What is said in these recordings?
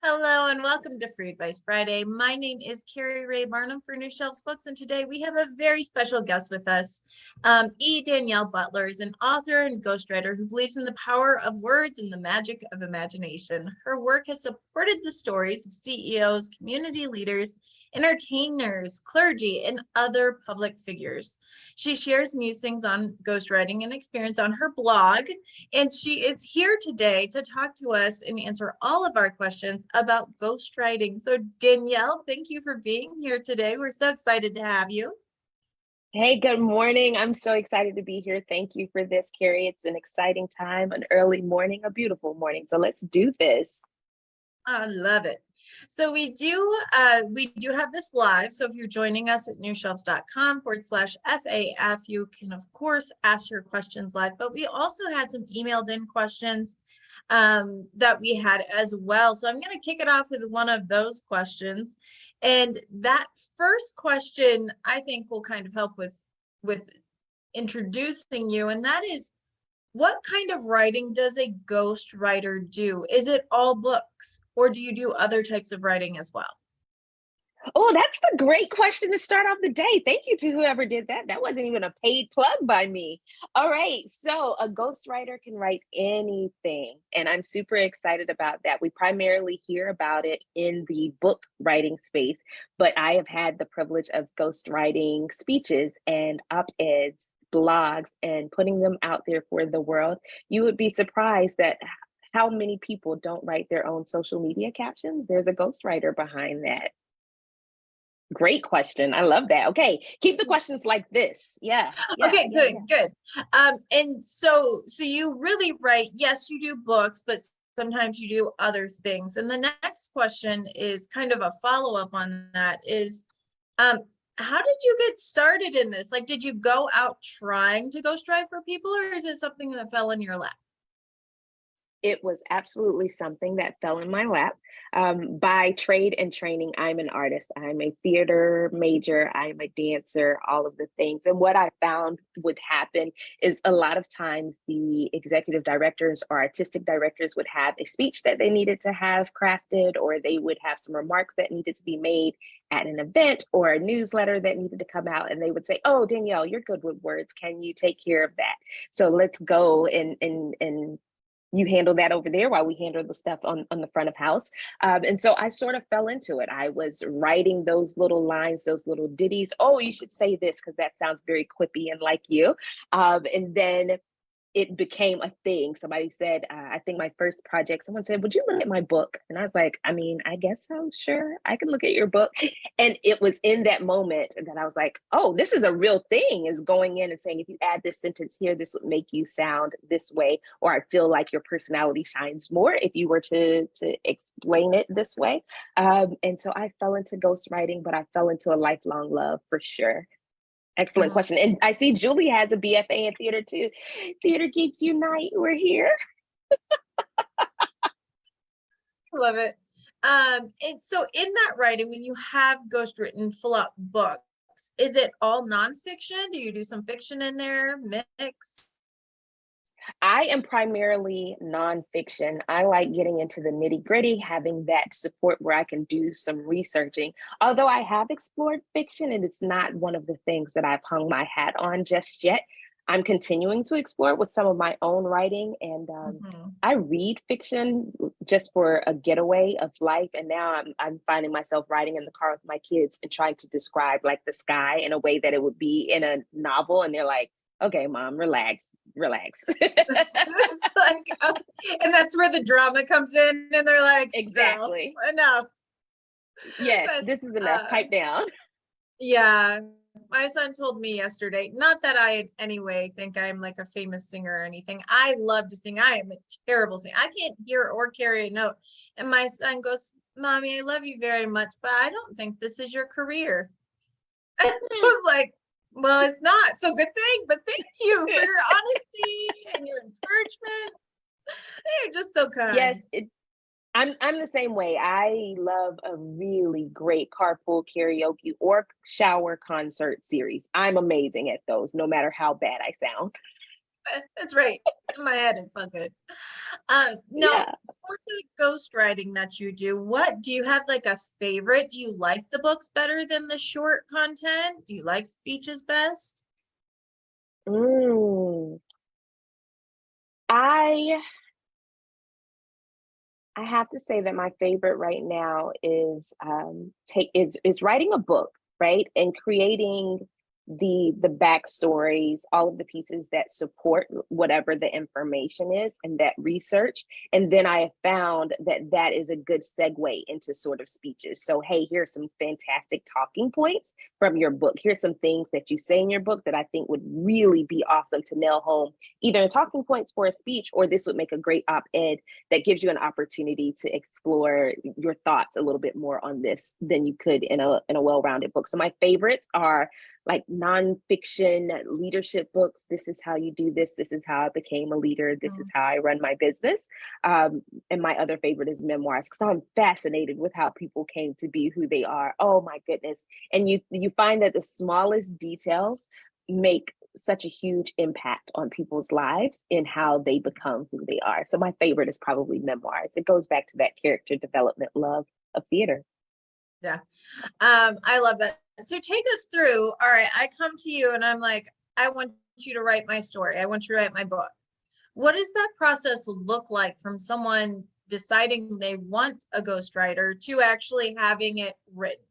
Hello and welcome to Free Advice Friday. My name is Keri Ray Barnum for New Shelves Books, and today we have a very special guest with us. Danielle Butler is an author and ghostwriter who believes in the power of words and the magic of imagination. Her work has supported the stories of CEOs, community leaders, entertainers, clergy, and other public figures. She shares musings on ghostwriting and experience on her blog, and she is here today to talk to us and answer all of our questions about ghostwriting. So Danielle, thank you for being here today. We're so excited to have you. Hey, good morning. I'm so excited to be here. Thank you for this, Keri. It's an exciting time, an early morning, a beautiful morning. So let's do this. I love it. So we do have this live. So if you're joining us at newshelves.com/FAF, you can of course ask your questions live, but we also had some emailed in questions that we had as well. So I'm going to kick it off with one of those questions. And that first question, I think, will kind of help with introducing you. And that is, what kind of writing does a ghostwriter do? Is it all books, or do you do other types of writing as well? Oh, that's a great question to start off the day. Thank you to whoever did that. That wasn't even a paid plug by me. All right. So a ghostwriter can write anything. And I'm super excited about that. We primarily hear about it in the book writing space, but I have had the privilege of ghostwriting speeches and op-eds, blogs, and putting them out there for the world. You would be surprised that how many people don't write their own social media captions. There's a ghostwriter behind that. Great question. I love that. Okay, keep the questions like this. Yeah. Okay, good. And so you really write, yes, you do books, but sometimes you do other things. And the next question is kind of a follow-up on that is, how did you get started in this? Like, did you go out trying to ghostwrite for people, or is it something that fell in your lap? It was absolutely something that fell in my lap. By trade and training, I'm an artist. I'm a theater major. I'm a dancer, all of the things. And what I found would happen is a lot of times the executive directors or artistic directors would have a speech that they needed to have crafted, or they would have some remarks that needed to be made at an event or a newsletter that needed to come out. And they would say, "Oh, Danielle, you're good with words. Can you take care of that? So let's go and you handle that over there while we handle the stuff on the front of house." And so I sort of fell into it. I was writing those little lines, those little ditties. Oh, you should say this because that sounds very quippy and like you. And then it became a thing. Somebody said, I think my first project, someone said, "Would you look at my book?" And I was like, I mean, I guess so. Sure, I can look at your book. And it was in that moment that I was like, oh, this is a real thing, is going in and saying, if you add this sentence here, this would make you sound this way. Or I feel like your personality shines more if you were to explain it this way. And so I fell into ghostwriting, but I fell into a lifelong love for sure. Excellent question. And I see Julie has a BFA in theater too. Theater Geeks Unite, we're here. Love it. And so in that writing, when you have ghostwritten full out books, is it all nonfiction? Do you do some fiction in there, mix? I am primarily nonfiction. I like getting into the nitty gritty, having that support where I can do some researching. Although I have explored fiction, and it's not one of the things that I've hung my hat on just yet. I'm continuing to explore with some of my own writing, and I read fiction just for a getaway of life. And now I'm finding myself writing in the car with my kids and trying to describe like the sky in a way that it would be in a novel, and they're like, "Okay, mom, relax." It's like, and that's where the drama comes in, and they're like, exactly, no, enough. yes, But, this is enough, pipe down. yeah, my son told me yesterday, not that I in any way think I'm like a famous singer or anything. I love to sing. I am a terrible singer. I can't hear or carry a note. And my son goes, "Mommy, I love you very much, but I don't think this is your career." I was like, well, it's not, so good thing, but thank you for your honesty and your encouragement. You're just so kind. Yes, I'm the same way. I love a really great carpool karaoke or shower concert series. I'm amazing at those, no matter how bad I sound. That's right. In my head, it's all good. Now, Yeah. for the ghostwriting that you do, what do you have like a favorite? Do you like the books better than the short content? Do you like speeches best? Mm. I I have to say that my favorite right now is take is writing a book, right? And creating the backstories, all of the pieces that support whatever the information is and that research. And then I have found that that is a good segue into sort of speeches. So, hey, here's some fantastic talking points from your book. Here's some things that you say in your book that I think would really be awesome to nail home, either in talking points for a speech, or this would make a great op-ed that gives you an opportunity to explore your thoughts a little bit more on this than you could in a well-rounded book. So my favorites are like nonfiction leadership books. This is how you do this. This is how I became a leader. This is how I run my business. And my other favorite is memoirs because I'm fascinated with how people came to be who they are. Oh my goodness. And you find that the smallest details make such a huge impact on people's lives in how they become who they are. So my favorite is probably memoirs. It goes back to that character development love of theater. Yeah. I love that. So take us through. All right, I come to you and I'm like, I want you to write my story. I want you to write my book. What does that process look like from someone deciding they want a ghostwriter to actually having it written?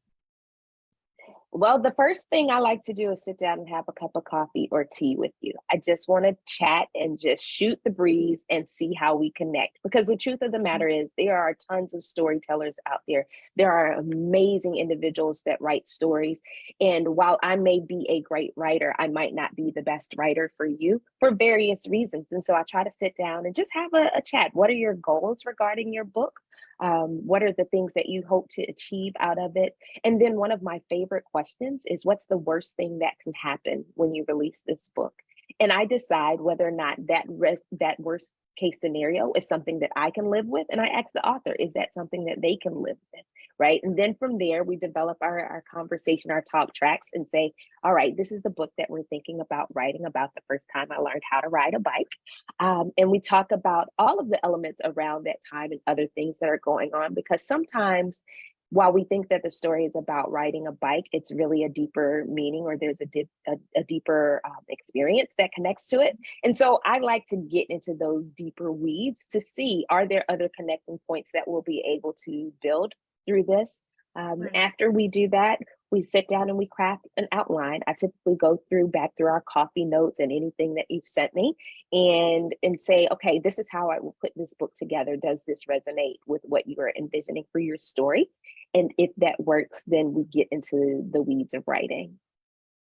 Well, the first thing I like to do is sit down and have a cup of coffee or tea with you. I just want to chat and just shoot the breeze and see how we connect. Because the truth of the matter is, there are tons of storytellers out there. There are amazing individuals that write stories. And while I may be a great writer, I might not be the best writer for you for various reasons. And so I try to sit down and just have a chat. What are your goals regarding your book? What are the things that you hope to achieve out of it? And then one of my favorite questions is, what's the worst thing that can happen when you release this book? And I decide whether or not that worst case scenario is something that I can live with. And I ask the author, is that something that they can live with? Right. And then from there, we develop our conversation, our talk tracks, and say, all right, this is the book that we're thinking about writing about the first time I learned how to ride a bike. And we talk about all of the elements around that time and other things that are going on, because sometimes while we think that the story is about riding a bike, it's really a deeper meaning, or there's a deeper experience that connects to it. And so I like to get into those deeper weeds to see, are there other connecting points that we'll be able to build through this? Right. After we do that, we sit down and we craft an outline. I typically go back through our coffee notes and anything that you've sent me, and say, okay, this is how I will put this book together. Does this resonate with what you are envisioning for your story? And if that works, then we get into the weeds of writing.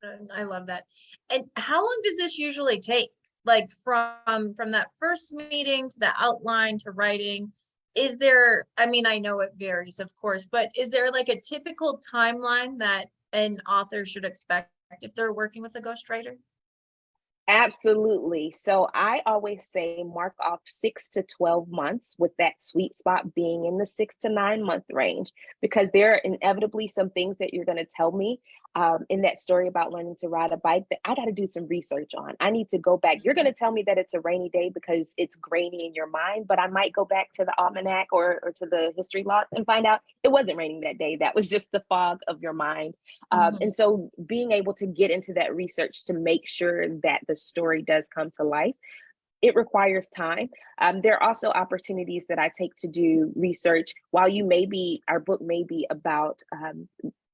And I love that. And how long does this usually take? Like from that first meeting to the outline to writing, is there, I mean, I know it varies, of course, but is there like a typical timeline that an author should expect if they're working with a ghostwriter? Absolutely. So I always say mark off 6 to 12 months, with that sweet spot being in the 6 to 9 month range, because there are inevitably some things that you're going to tell me in that story about learning to ride a bike that I got to do some research on. I need to go back. You're going to tell me that it's a rainy day because it's grainy in your mind, but I might go back to the almanac or to the history lot and find out it wasn't raining that day. That was just the fog of your mind. Mhm. And so being able to get into that research to make sure that the story does come to life, it requires time. There are also opportunities that I take to do research. While our book may be about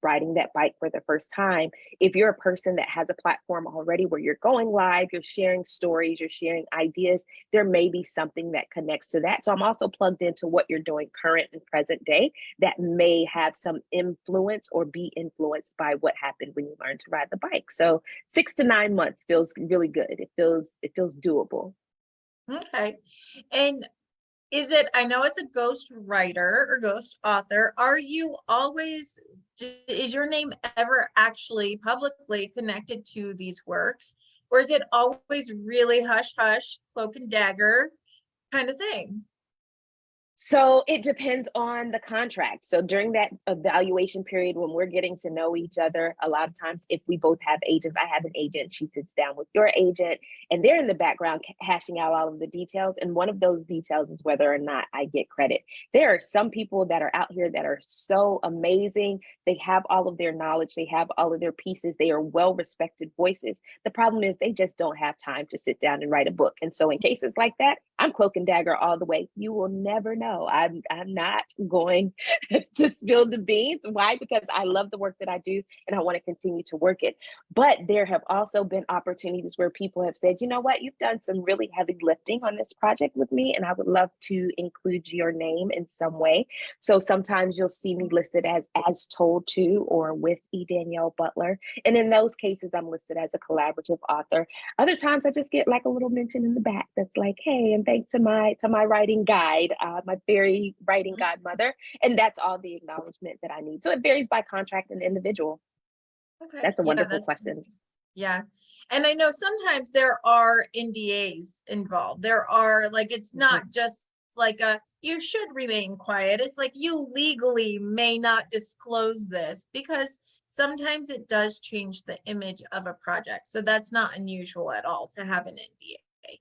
riding that bike for the first time, if you're a person that has a platform already where you're going live, you're sharing stories, you're sharing ideas, there may be something that connects to that. So I'm also plugged into what you're doing current and present day that may have some influence or be influenced by what happened when you learned to ride the bike. So 6 to 9 months feels really good. It feels doable. Okay. And is it, I know it's a ghost writer or ghost author. Are you always, is your name ever actually publicly connected to these works? Or is it always really hush hush, cloak and dagger kind of thing? So it depends on the contract. So during that evaluation period, when we're getting to know each other, a lot of times if we both have agents, I have an agent, she sits down with your agent, and they're in the background hashing out all of the details. And one of those details is whether or not I get credit. There are some people that are out here that are so amazing. They have all of their knowledge, they have all of their pieces, they are well-respected voices. The problem is they just don't have time to sit down and write a book. And so in cases like that, I'm cloak and dagger all the way. You will never know. I'm not going to spill the beans. Why? Because I love the work that I do and I want to continue to work it. But there have also been opportunities where people have said, you know what, you've done some really heavy lifting on this project with me, and I would love to include your name in some way. So sometimes you'll see me listed as told to or with Danielle Butler. And in those cases, I'm listed as a collaborative author. Other times I just get like a little mention in the back that's like, hey, and thanks to my writing guide, my very writing godmother. And that's all the acknowledgement that I need. So it varies by contract and individual. Okay. That's a Yeah, wonderful question. Yeah. And I know sometimes there are NDAs involved. There are like, it's not just like you should remain quiet. It's like you legally may not disclose this because sometimes it does change the image of a project. So that's not unusual at all to have an NDA.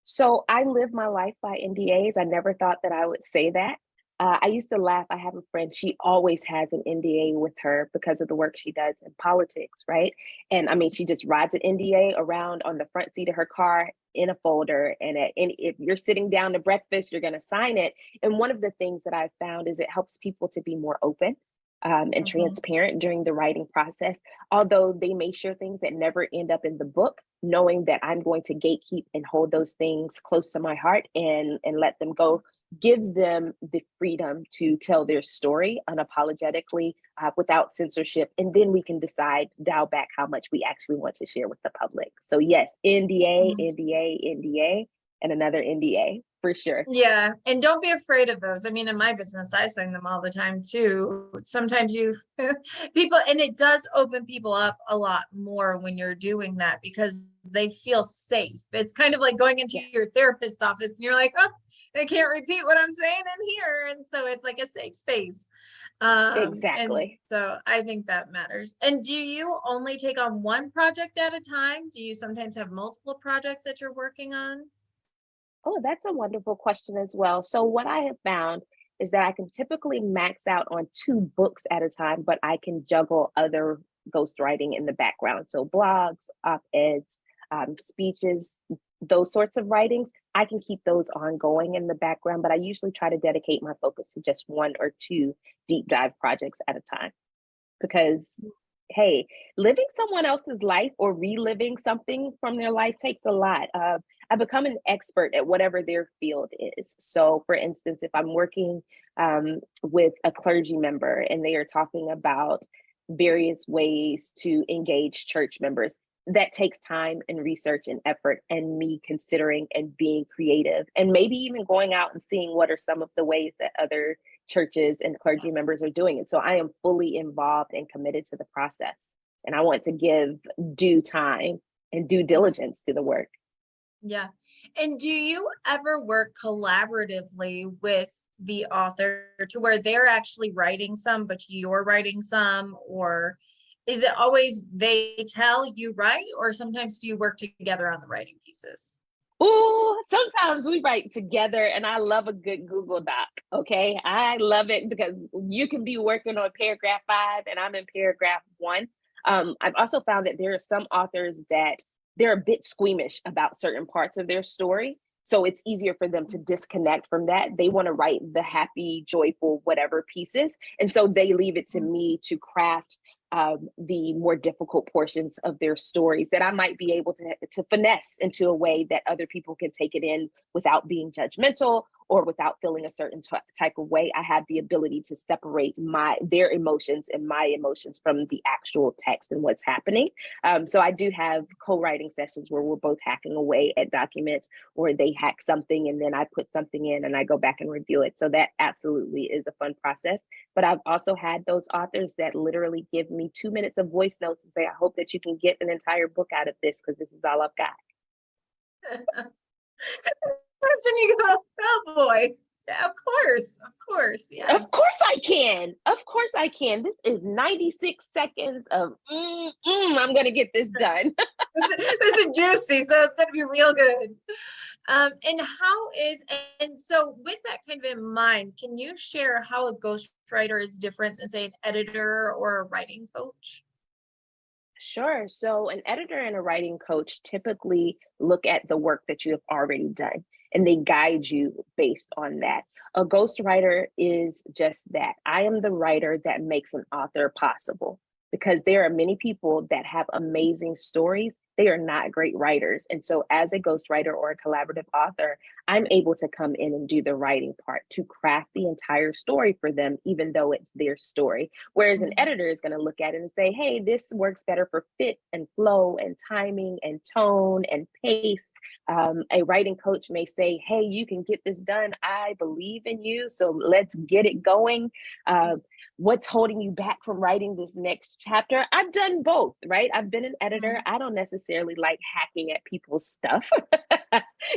So I live my life by NDAs. I never thought that I would say that. I used to laugh. I have a friend, she always has an NDA with her because of the work she does in politics, right? And I mean, she just rides an NDA around on the front seat of her car in a folder. And if you're sitting down to breakfast, you're going to sign it. And one of the things that I've found is it helps people to be more open and transparent during the writing process. Although they may share things that never end up in the book, knowing that I'm going to gatekeep and hold those things close to my heart and let them go gives them the freedom to tell their story unapologetically without censorship. And then we can decide, dial back how much we actually want to share with the public. So yes, NDA, NDA, NDA, and another NDA for sure. Yeah. And don't be afraid of those. I mean, in my business, I sign them all the time too. Sometimes you people, and it does open people up a lot more when you're doing that because they feel safe. It's kind of like going into your therapist office and you're like, oh, they can't repeat what I'm saying in here. And so it's like a safe space. Exactly. And so I think that matters. And do you only take on one project at a time? Do you sometimes have multiple projects that you're working on? Oh, that's a wonderful question as well. So what I have found is that I can typically max out on 2 books at a time, but I can juggle other ghostwriting in the background. So blogs, op-eds, speeches, those sorts of writings, I can keep those ongoing in the background, but I usually try to dedicate my focus to just 1 or 2 deep dive projects at a time. Because hey, living someone else's life or reliving something from their life takes a lot. I become an expert at whatever their field is. So for instance, if I'm working with a clergy member and they are talking about various ways to engage church members, that takes time and research and effort and me considering and being creative and maybe even going out and seeing what are some of the ways that other churches and clergy members are doing it. So I am fully involved and committed to the process. And I want to give due time and due diligence to the work. Yeah. And do you ever work collaboratively with the author to where they're actually writing some, but you're writing some? Or is it always they tell you write, or sometimes do you work together on the writing pieces? Oh, sometimes we write together, and I love a good Google Doc. Okay. I love it because you can be working on paragraph 5 and I'm in paragraph 1. I've also found that there are some authors that they're a bit squeamish about certain parts of their story. So it's easier for them to disconnect from that. They want to write the happy, joyful, whatever pieces. And so they leave it to me to craft the more difficult portions of their stories that I might be able to finesse into a way that other people can take it in without being judgmental or without feeling a certain type of way. I have the ability to separate their emotions and my emotions from the actual text and what's happening. So I do have co-writing sessions where we're both hacking away at documents, or they hack something and then I put something in and I go back and review it. So that absolutely is a fun process. But I've also had those authors that literally give me 2 minutes of voice notes and say, I hope that you can get an entire book out of this because this is all I've got. That's when you go, oh boy. Yeah, of course. Of course. Of Yes. course I can. Of course I can. This is 96 seconds of I'm gonna get this done. This is juicy, so it's gonna be real good. And how is, and so with that kind of in mind, can you share how a ghostwriter is different than, say, an editor or a writing coach? Sure. So, an editor and a writing coach typically look at the work that you have already done and they guide you based on that. A ghostwriter is just that. I am the writer that makes an author possible because there are many people that have amazing stories. They are not great writers. And so, as a ghostwriter or a collaborative author, I'm able to come in and do the writing part to craft the entire story for them, even though it's their story. Whereas an Mhm. editor is going to look at it and say, hey, this works better for fit and flow and timing and tone and pace. A writing coach may say, hey, you can get this done. I believe in you. So let's get it going. Uh, what's holding you back from writing this next chapter? I've done both, right? I've been an editor. Mhm. I don't necessarily like hacking at people's stuff,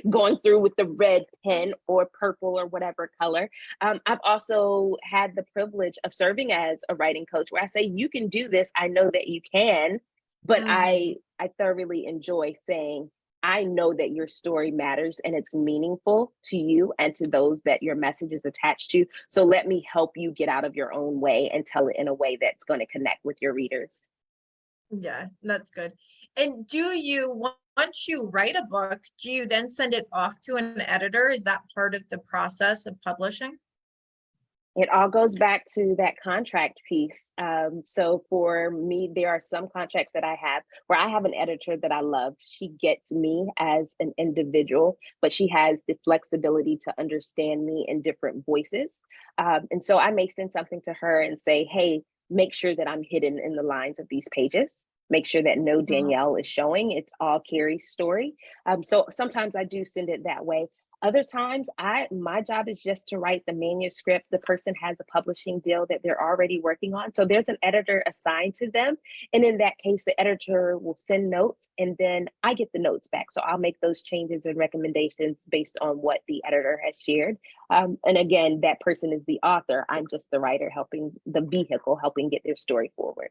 going through with the red pen or purple or whatever color. I've also had the privilege of serving as a writing coach where I say, you can do this. I know that you can, but Mhm. I thoroughly enjoy saying, I know that your story matters and it's meaningful to you and to those that your message is attached to. So let me help you get out of your own way and tell it in a way that's going to connect with your readers. Yeah, that's good. And once you write a book, do you then send it off to an editor? Is that part of the process of publishing? It all goes back to that contract piece. So for me, there are some contracts that I have where I have an editor that I love. She gets me as an individual, but she has the flexibility to understand me in different voices. And so I may send something to her and say, hey, make sure that I'm hidden in the lines of these pages. Make sure that no Mhm. Danielle is showing. It's all Keri's story. So sometimes I do send it that way. Other times, I my job is just to write the manuscript. The person has a publishing deal that they're already working on. So there's an editor assigned to them. And in that case, the editor will send notes and then I get the notes back. So I'll make those changes and recommendations based on what the editor has shared. And again, that person is the author. I'm just the writer helping the vehicle, helping get their story forward.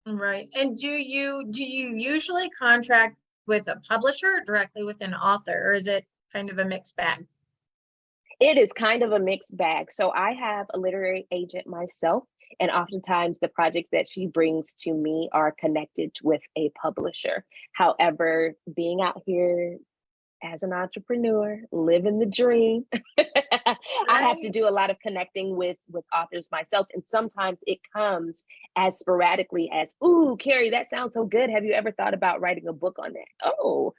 Right. And do you usually contract with a publisher or directly with an author, or is it kind of a mixed bag? It is kind of a mixed bag. So I have a literary agent myself, and oftentimes the projects that she brings to me are connected with a publisher. However, being out here as an entrepreneur, living the dream, I have to Right. do a lot of connecting with authors myself, and sometimes it comes as sporadically as, "Ooh, Keri, that sounds so good. Have you ever thought about writing a book on that?" Oh,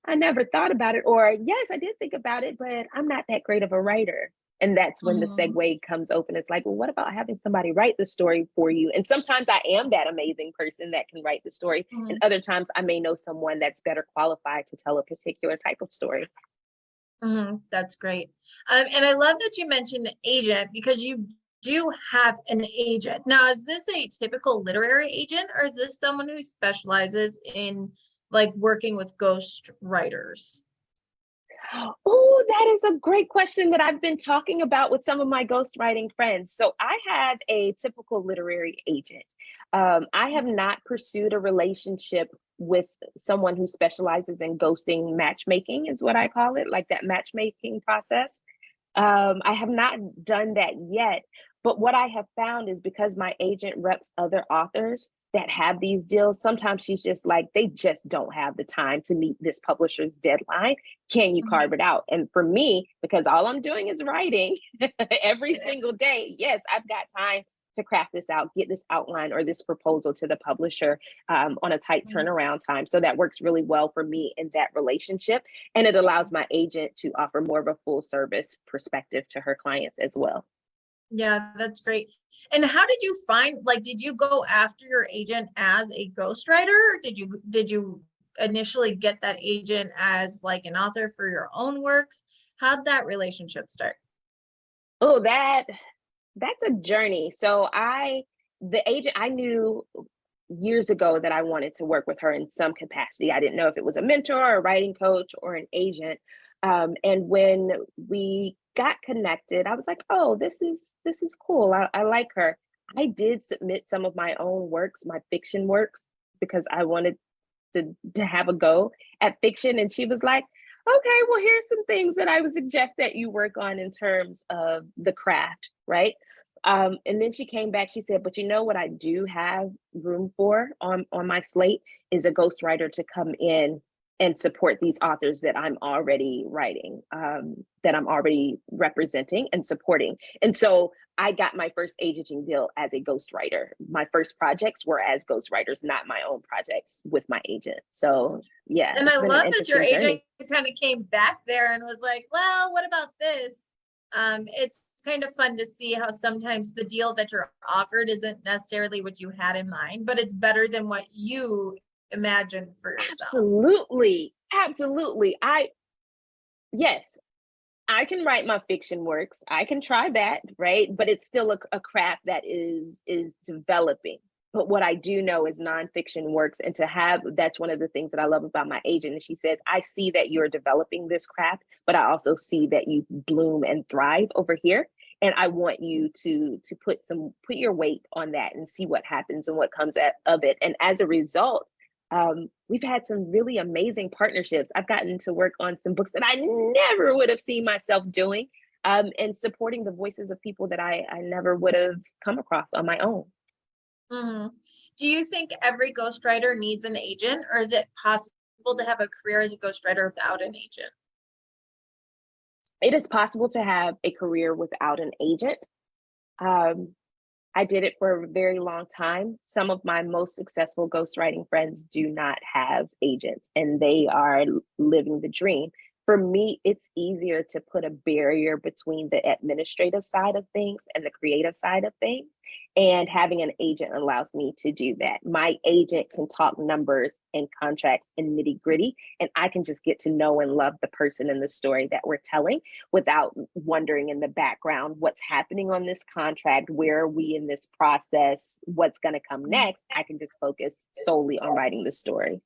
I never thought about it. Or, yes, I did think about it, but I'm not that great of a writer. And that's when the Mhm. segue comes open. It's like, well, what about having somebody write the story for you? And sometimes I am that amazing person that can write the story. And Mhm. other times I may know someone that's better qualified to tell a particular type of story. Mhm. That's great. And I love that you mentioned agent because you do have an agent. Now, is this a typical literary agent or is this someone who specializes in like working with ghost writers? Oh, that is a great question that I've been talking about with some of my ghostwriting friends. So I have a typical literary agent. I have not pursued a relationship with someone who specializes in ghosting matchmaking, is what I call it, like that matchmaking process. I have not done that yet. But what I have found is because my agent reps other authors that have these deals, sometimes she's just like, they just don't have the time to meet this publisher's deadline. Can you Mhm. carve it out? And for me, because all I'm doing is writing every Yeah. single day, yes, I've got time to craft this out, get this outline or this proposal to the publisher on a tight Mhm. turnaround time. So that works really well for me in that relationship. And it allows my agent to offer more of a full service perspective to her clients as well. Yeah, that's great. And how did you find, like, did you go after your agent as a ghostwriter? Or did you initially get that agent as like an author for your own works? How'd that relationship start? Oh, that's a journey. The agent, I knew years ago that I wanted to work with her in some capacity. I didn't know if it was a mentor, a writing coach, or an agent. And when we got connected. I was like, oh, this is cool. I like her. I did submit some of my own works, my fiction works, because I wanted to have a go at fiction. And she was like, okay, well, here's some things that I would suggest that you work on in terms of the craft, right? And then she came back, she said, but you know what I do have room for on my slate is a ghostwriter to come in and support these authors that I'm already writing, that I'm already representing and supporting. And so I got my first agenting deal as a ghostwriter. My first projects were as ghostwriters, not my own projects with my agent. So yeah, And I it's been an love that your interesting agent journey. kind of came back there and was like, well, what about this? It's kind of fun to see how sometimes the deal that you're offered isn't necessarily what you had in mind, but it's better than what you imagined for yourself. Absolutely. Absolutely. Yes, I can write my fiction works. I can try that, right? But it's still a craft that is developing. But what I do know is nonfiction works, and to have that's one of the things that I love about my agent. And she says, I see that you're developing this craft, but I also see that you bloom and thrive over here. And I want you to put your weight on that and see what happens and what comes of it. And as a result, we've had some really amazing partnerships. I've gotten to work on some books that I never would have seen myself doing, and supporting the voices of people that I never would have come across on my own. Mm-hmm. Do you think every ghostwriter needs an agent, or is it possible to have a career as a ghostwriter without an agent? It is possible to have a career without an agent. Um, I did it for a very long time. Some of my most successful ghostwriting friends do not have agents, and they are living the dream. For me, it's easier to put a barrier between the administrative side of things and the creative side of things. And having an agent allows me to do that. My agent can talk numbers and contracts and nitty gritty, and I can just get to know and love the person and the story that we're telling without wondering in the background what's happening on this contract, where are we in this process, what's going to come next. I can just focus solely on writing the story.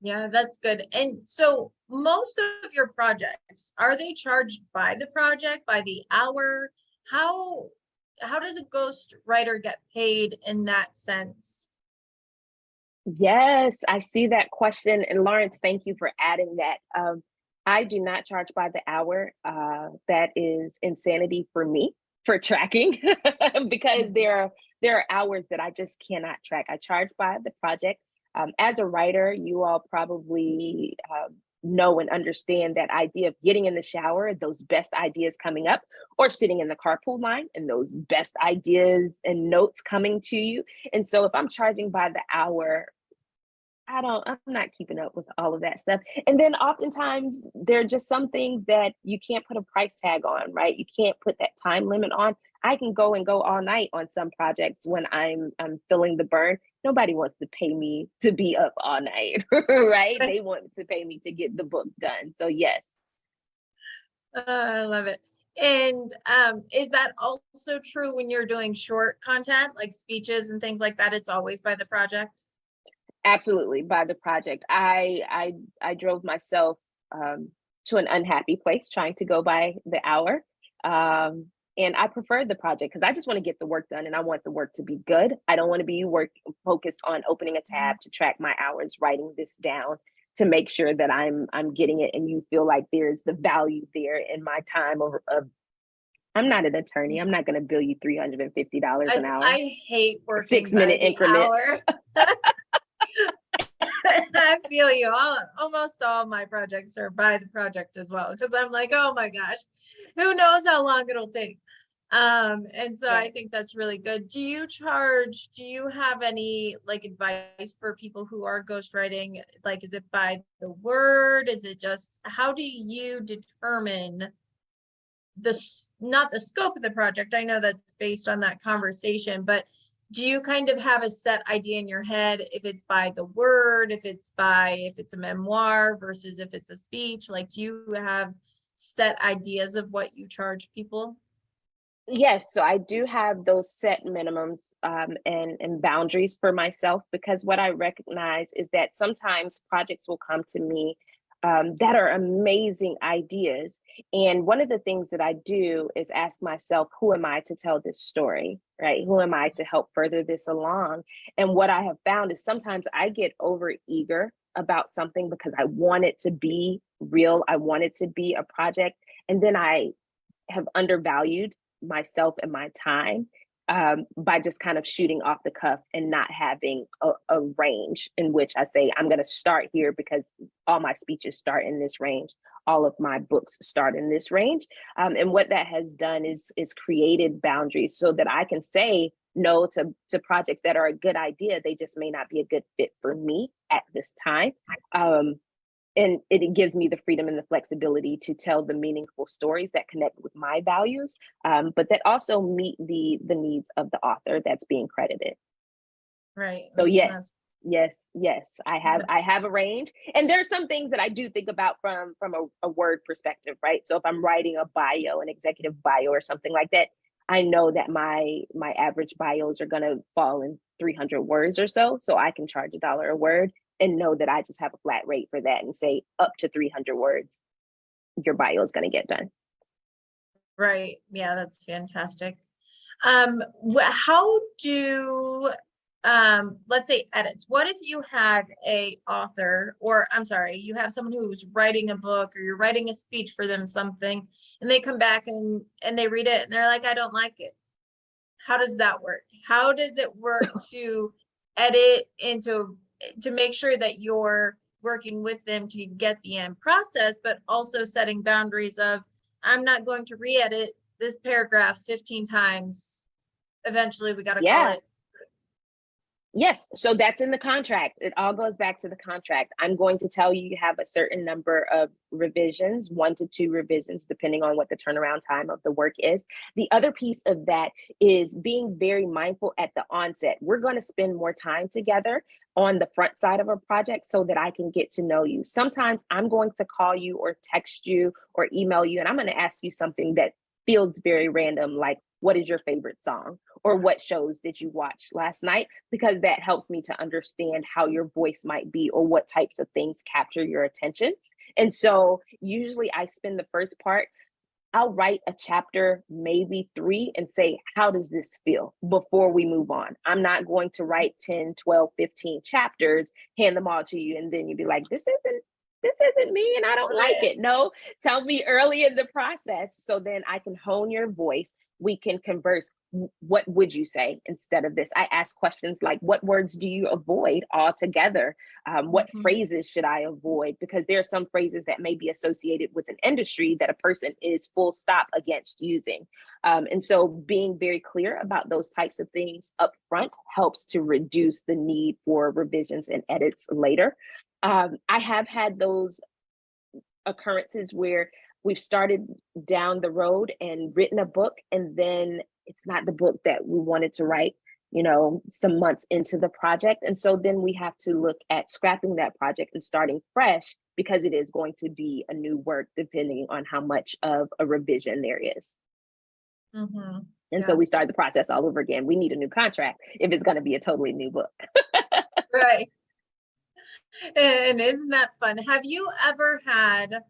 Yeah, that's good. And so most of your projects, are they charged by the project, by the hour? How how does a ghost writer get paid in that sense? Yes, I see that question. And Lawrence, thank you for adding that. I do not charge by the hour. That is insanity for me for tracking because there are hours that I just cannot track. I charge by the project. As a writer, you all probably know and understand that idea of getting in the shower, those best ideas coming up, or sitting in the carpool line and those best ideas and notes coming to you. And so if I'm charging by the hour, I'm not keeping up with all of that stuff. And then oftentimes there are just some things that you can't put a price tag on, right? You can't put that time limit on. I can go and go all night on some projects when I'm feeling the burn. Nobody wants to pay me to be up all night, right? They want to pay me to get the book done. So yes. I love it. And is that also true when you're doing short content like speeches and things like that? It's always by the project? Absolutely, by the project. I drove myself to an unhappy place trying to go by the hour. And I preferred the project because I just want to get the work done and I want the work to be good. I don't want to be focused on opening a tab to track my hours, writing this down to make sure that I'm getting it and you feel like there's the value there in my time of I'm not an attorney. I'm not going to bill you $350 an hour. I hate working 6-minute by the increments. hour. I feel you. Almost all my projects are by the project as well, because I'm like, oh my gosh, who knows how long it'll take. And so I think that's really good. Do you have any like advice for people who are ghostwriting? Like, is it by the word? Is it just, how do you determine not the scope of the project? I know that's based on that conversation, but do you kind of have a set idea in your head if it's by the word, if it's a memoir versus if it's a speech? Like, do you have set ideas of what you charge people? Yes, so I do have those set minimums and boundaries for myself, because what I recognize is that sometimes projects will come to me that are amazing ideas. And one of the things that I do is ask myself, who am I to tell this story, right? Who am I to help further this along? And what I have found is sometimes I get over eager about something because I want it to be real. I want it to be a project. And then I have undervalued myself and my time by just kind of shooting off the cuff and not having a range in which I say, I'm going to start here because all my speeches start in this range. All of my books start in this range. And what that has done is created boundaries so that I can say no to projects that are a good idea. They just may not be a good fit for me at this time. And it gives me the freedom and the flexibility to tell the meaningful stories that connect with my values, but that also meet the needs of the author that's being credited. Right. So yes, I have a range, and there's some things that I do think about from a word perspective, right? So if I'm writing a bio, an executive bio or something like that, I know that my average bios are going to fall in 300 words or so I can charge $1 a word and know that I just have a flat rate for that and say up to 300 words, your bio is going to get done. Right. Yeah, that's fantastic. How do, let's say edits, what if you had a author, or I'm sorry, you have someone who's writing a book or you're writing a speech for them, something, and they come back and they read it and they're like, I don't like it. How does that work? How does it work to edit to make sure that you're working with them to get the end process, but also setting boundaries of, I'm not going to re-edit this paragraph 15 times. Eventually we got to call it. Yes, so that's in the contract. It all goes back to the contract. I'm going to tell you have a certain number of revisions, 1 to 2 revisions, depending on what the turnaround time of the work is. The other piece of that is being very mindful at the onset. We're going to spend more time together on the front side of a project so that I can get to know you. Sometimes I'm going to call you or text you or email you, and I'm going to ask you something that feels very random, like, what is your favorite song? Or what shows did you watch last night? Because that helps me to understand how your voice might be or what types of things capture your attention. And so usually I spend the first part, I'll write a chapter, maybe 3, and say, how does this feel before we move on? I'm not going to write 10, 12, 15 chapters, hand them all to you, and then you'd be like, this isn't me and I don't like it. No, tell me early in the process so then I can hone your voice. We can converse. What would you say instead of this? I ask questions like, what words do you avoid altogether? What phrases should I avoid? Because there are some phrases that may be associated with an industry that a person is full stop against using. And so being very clear about those types of things up front helps to reduce the need for revisions and edits later. I have had those occurrences where we've started down the road and written a book, and then it's not the book that we wanted to write, some months into the project. And so then we have to look at scrapping that project and starting fresh because it is going to be a new work depending on how much of a revision there is. And so we start the process all over again. We need a new contract if it's going to be a totally new book. Right. And isn't that fun? Have you ever had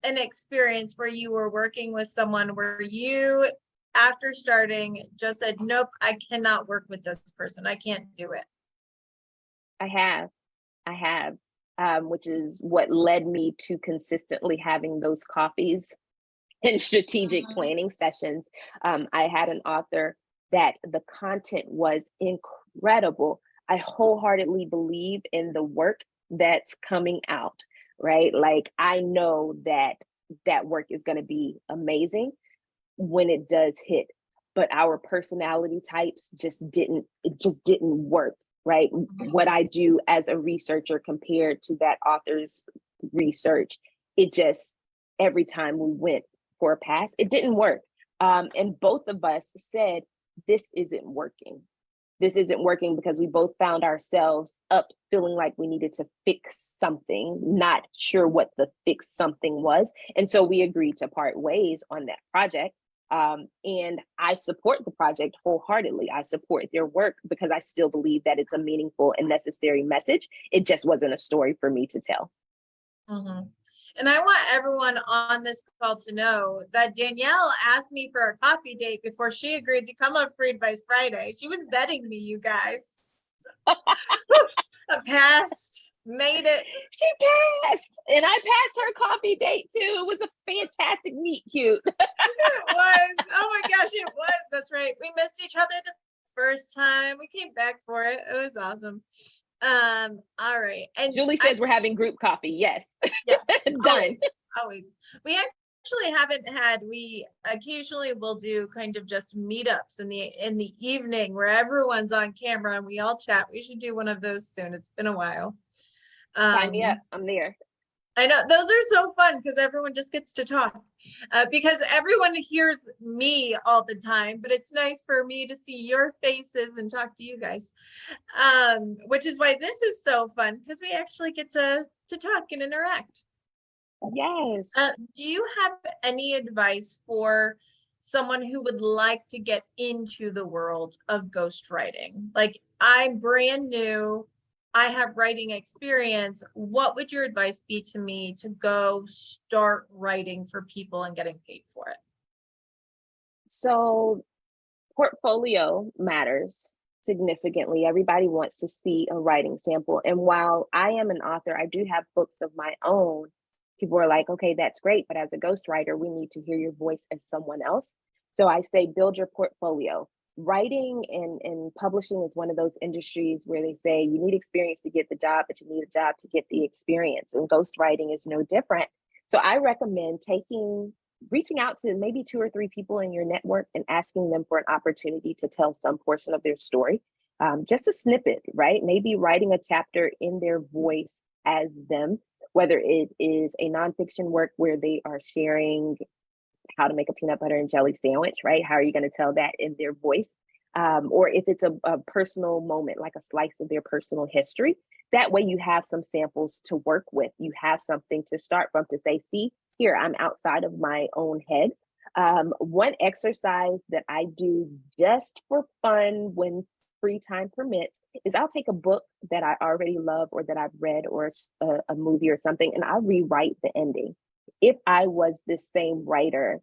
an experience where you were working with someone where you, after starting, just said, nope, I cannot work with this person. I can't do it? I have, which is what led me to consistently having those coffees and strategic planning sessions. I had an author that the content was incredible. I wholeheartedly believe in the work that's coming out, right? Like, I know that work is going to be amazing when it does hit, but our personality types just didn't work, right? What I do as a researcher compared to that author's research, it just, every time we went for a pass, it didn't work. And both of us said, this isn't working. This isn't working because we both found ourselves up feeling like we needed to fix something, not sure what the fix something was. And so we agreed to part ways on that project. And I support the project wholeheartedly. I support their work because I still believe that it's a meaningful and necessary message. It just wasn't a story for me to tell. Mhm. And I want everyone on this call to know that Danielle asked me for a coffee date before she agreed to come on Free Advice Friday. She was vetting me, you guys. I passed, made it. She passed, and I passed her coffee date too. It was a fantastic meet cute. It was. Oh my gosh, it was. That's right. We missed each other the first time. We came back for it. It was awesome. All right. And Julie says we're having group coffee. Yes. yes, Done. always. We actually haven't had, we occasionally will do kind of just meetups in the evening where everyone's on camera and we all chat. We should do one of those soon. It's been a while. Sign me up. I'm there. I know those are so fun because everyone just gets to talk because everyone hears me all the time, but it's nice for me to see your faces and talk to you guys, which is why this is so fun because we actually get to talk and interact. Yes. Do you have any advice for someone who would like to get into the world of ghostwriting? Like, I'm brand new, I have writing experience. What would your advice be to me to go start writing for people and getting paid for it? So portfolio matters significantly. Everybody wants to see a writing sample. And while I am an author, I do have books of my own. People are like, okay, that's great, but as a ghostwriter, we need to hear your voice as someone else. So I say, build your portfolio. Writing and publishing is one of those industries where they say you need experience to get the job, but you need a job to get the experience. And ghostwriting is no different. So I recommend reaching out to maybe 2 or 3 people in your network and asking them for an opportunity to tell some portion of their story. Just a snippet, right? Maybe writing a chapter in their voice as them, whether it is a nonfiction work where they are sharing how to make a peanut butter and jelly sandwich, right? How are you going to tell that in their voice? Or if it's a personal moment, like a slice of their personal history, that way you have some samples to work with. You have something to start from to say, see, here, I'm outside of my own head. One exercise that I do just for fun when free time permits is I'll take a book that I already love or that I've read or a movie or something, and I'll rewrite the ending. If I was this same writer,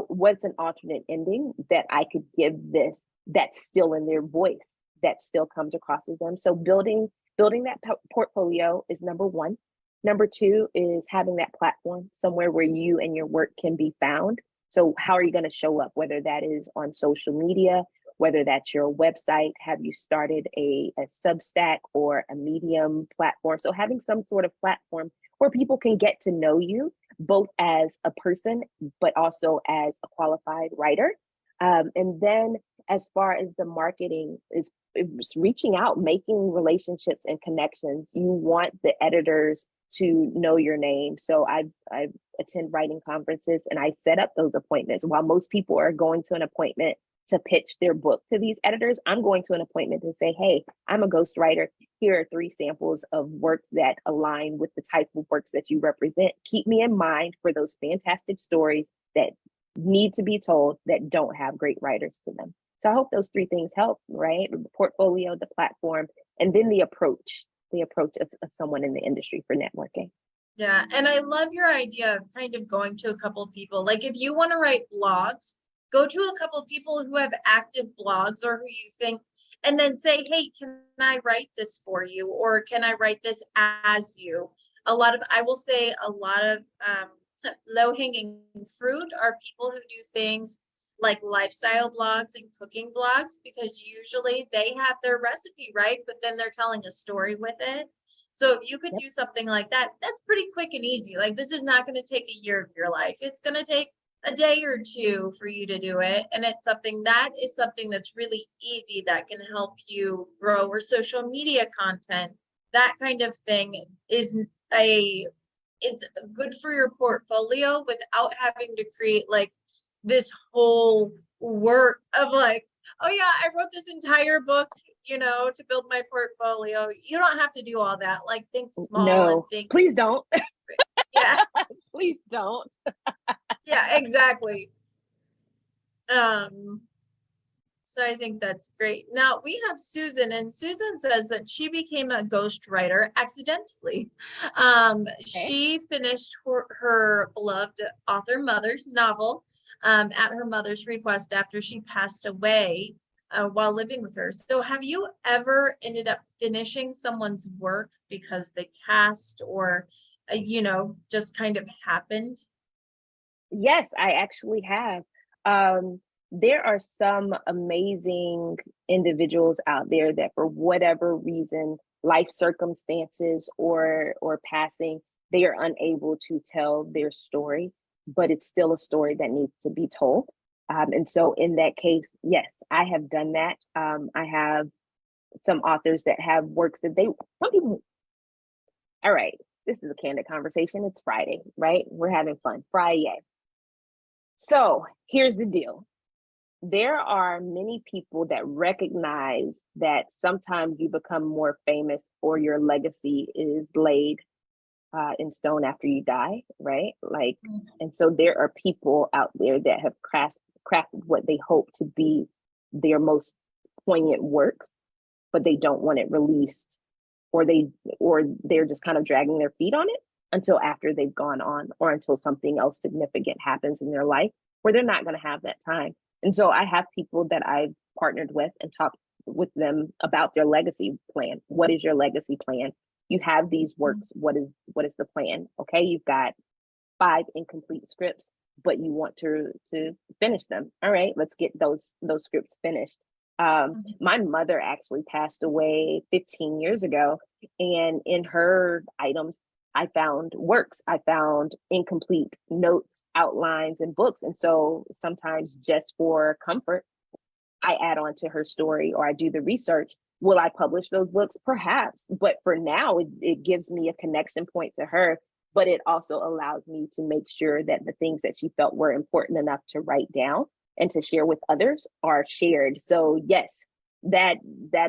what's an alternate ending that I could give this that's still in their voice, that still comes across as them? So building that portfolio is number one. Number two is having that platform somewhere where you and your work can be found. So how are you going to show up, whether that is on social media, whether that's your website? Have you started a Substack or a Medium platform? So having some sort of platform where people can get to know you both as a person, but also as a qualified writer. And then as far as the marketing is reaching out, making relationships and connections. You want the editors to know your name. So I attend writing conferences and I set up those appointments. While most people are going to an appointment to pitch their book to these editors, I'm going to an appointment to say, hey, I'm a ghostwriter. Here are 3 samples of works that align with the type of works that you represent. Keep me in mind for those fantastic stories that need to be told that don't have great writers to them. So I hope those 3 things help, right? The portfolio, the platform, and then the approach of someone in the industry for networking. Yeah, and I love your idea of kind of going to a couple of people. Like if you want to write blogs, go to a couple of people who have active blogs or who you think, and then say, hey, can I write this for you? Or can I write this as you? I will say a lot of low-hanging fruit are people who do things like lifestyle blogs and cooking blogs, because usually they have their recipe, right? But then they're telling a story with it. So if you could do something like that, that's pretty quick and easy. Like this is not going to take a year of your life. It's going to take a day or 2 for you to do it. And it's something that's really easy that can help you grow, or social media content. That kind of thing is it's good for your portfolio without having to create like this whole work of like, oh yeah, I wrote this entire book, to build my portfolio. You don't have to do all that. Like think small. No, and think, please don't. yeah, Please don't. yeah, exactly. So I think that's great. Now we have Susan, and Susan says that she became a ghostwriter accidentally. Okay. She finished her beloved author mother's novel at her mother's request after she passed away while living with her. So have you ever ended up finishing someone's work because they passed or, just kind of happened? Yes, I actually have. There are some amazing individuals out there that, for whatever reason, life circumstances or passing, they are unable to tell their story, but it's still a story that needs to be told. And so, in that case, yes, I have done that. I have some authors that have works that some people. All right, this is a candid conversation. It's Friday, right? We're having fun. Friday. So here's the deal. There are many people that recognize that sometimes you become more famous or your legacy is laid in stone after you die, right? Like, and so there are people out there that have crafted what they hope to be their most poignant works, but they don't want it released, or they're just kind of dragging their feet on it until after they've gone on, or until something else significant happens in their life where they're not going to have that time. And so I have people that I've partnered with and talked with them about their legacy plan. What is your legacy plan? You have these works. What is the plan? Okay, you've got 5 incomplete scripts, but you want to finish them. All right, let's get those scripts finished. My mother actually passed away 15 years ago, and in her items, I found works. I found incomplete notes, outlines, and books. And so sometimes, just for comfort, I add on to her story, or I do the research. Will I publish those books? Perhaps. But for now, it gives me a connection point to her. But it also allows me to make sure that the things that she felt were important enough to write down and to share with others are shared. So yes, that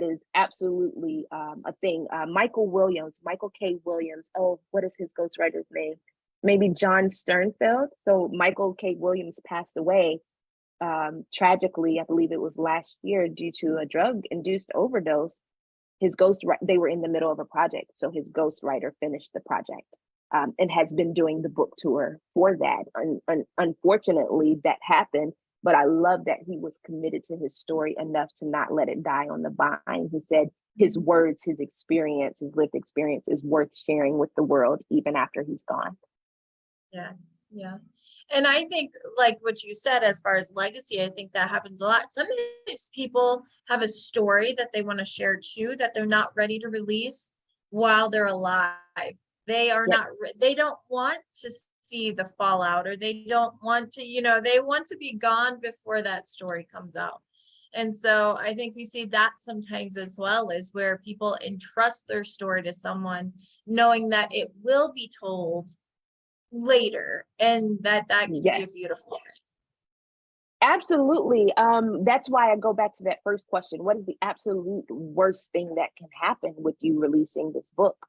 is absolutely a thing. Michael K. Williams. Oh, what is his ghostwriter's name? Maybe John Sternfeld. So Michael K. Williams passed away tragically, I believe it was last year, due to a drug-induced overdose. They were in the middle of a project, so his ghostwriter finished the project and has been doing the book tour for that. Unfortunately, that happened, but I love that he was committed to his story enough to not let it die on the vine. He said his words, his experience, his lived experience is worth sharing with the world even after he's gone. Yeah. Yeah. And I think, like what you said, as far as legacy, I think that happens a lot. Sometimes people have a story that they want to share too, that they're not ready to release while they're alive. They are Yep. not, they don't want to see the fallout, or they don't want to, they want to be gone before that story comes out. And so I think we see that sometimes as well, is where people entrust their story to someone, knowing that it will be told later, and that can be a Yes. beautiful thing. Absolutely. That's why I go back to that first question. What is the absolute worst thing that can happen with you releasing this book?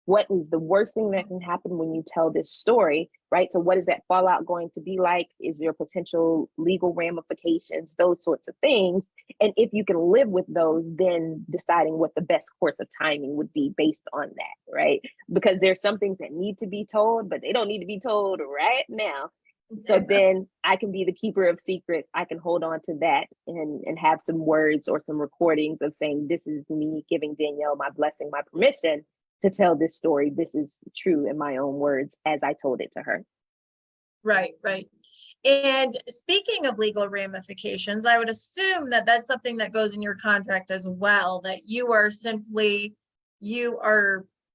What is the worst thing that can happen when you tell this story, right? So what is that fallout going to be like? Is there potential legal ramifications, those sorts of things? And if you can live with those, then deciding what the best course of timing would be based on that, right? Because there's some things that need to be told, but they don't need to be told right now. So then I can be the keeper of secrets. I can hold on to that and have some words or some recordings of saying, this is me giving Danielle my blessing, my permission to tell this story. This is true in my own words as I told it to her. Right. And speaking of legal ramifications, I would assume that that's something that goes in your contract as well, that you are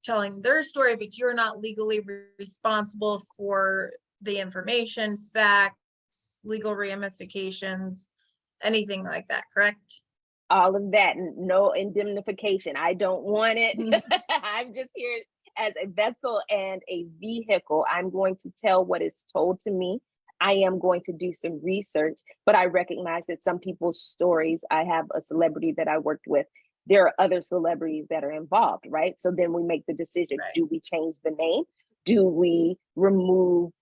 telling their story, but you're not legally responsible for the information, facts, legal ramifications, anything like that, correct? All of that, no indemnification. I don't want it. I'm just here as a vessel and a vehicle. I'm going to tell what is told to me. I am going to do some research, but I recognize that some people's stories, I have a celebrity that I worked with. There are other celebrities that are involved, right? So then we make the decision, Right. do we change the name? Do we remove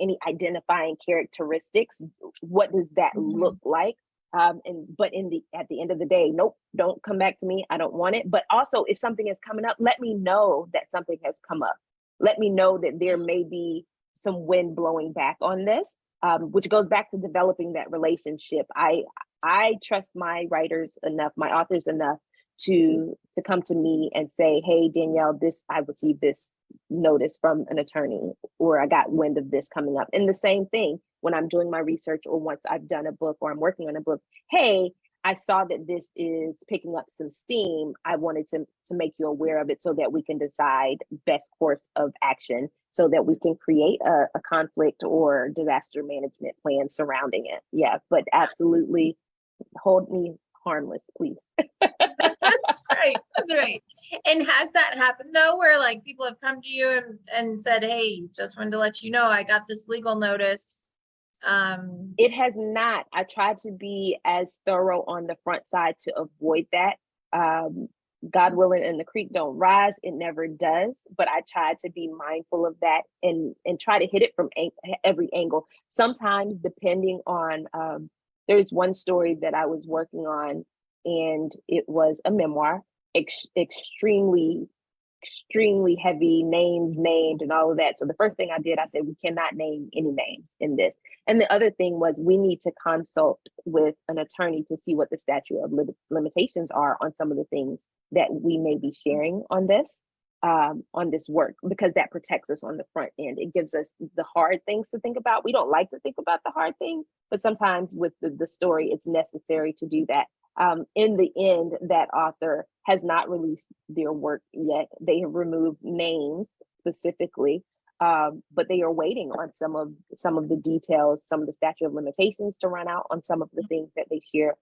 any identifying characteristics? What does that look like? But at the end of the day, nope, don't come back to me. I don't want it. But also, if something is coming up, let me know that something has come up. Let me know that there may be some wind blowing back on this, which goes back to developing that relationship. I trust my writers enough, my authors enough to come to me and say, hey, Danielle, I received this notice from an attorney, or I got wind of this coming up. And the same thing when I'm doing my research, or once I've done a book or I'm working on a book, hey, I saw that this is picking up some steam. I wanted to make you aware of it so that we can decide best course of action, so that we can create a conflict or disaster management plan surrounding it. Yeah, but absolutely hold me harmless, please. That's right. That's right. And has that happened though, where like people have come to you and said, hey, just wanted to let you know I got this legal notice? It has not. I try to be as thorough on the front side to avoid that. God willing, and the creek don't rise, it never does. But I try to be mindful of that and try to hit it from every angle. Sometimes, depending on, there's one story that I was working on, and it was a memoir, extremely heavy names named and all of that. So the first thing I did, I said, we cannot name any names in this. And the other thing was, we need to consult with an attorney to see what the statute of limitations are on some of the things that we may be sharing on this work, because that protects us on the front end. It gives us the hard things to think about. We don't like to think about the hard things, but sometimes with the story, it's necessary to do that. In the end, that author has not released their work yet. They have removed names specifically, but they are waiting on some of the details, some of the statute of limitations to run out on some of the things that they share.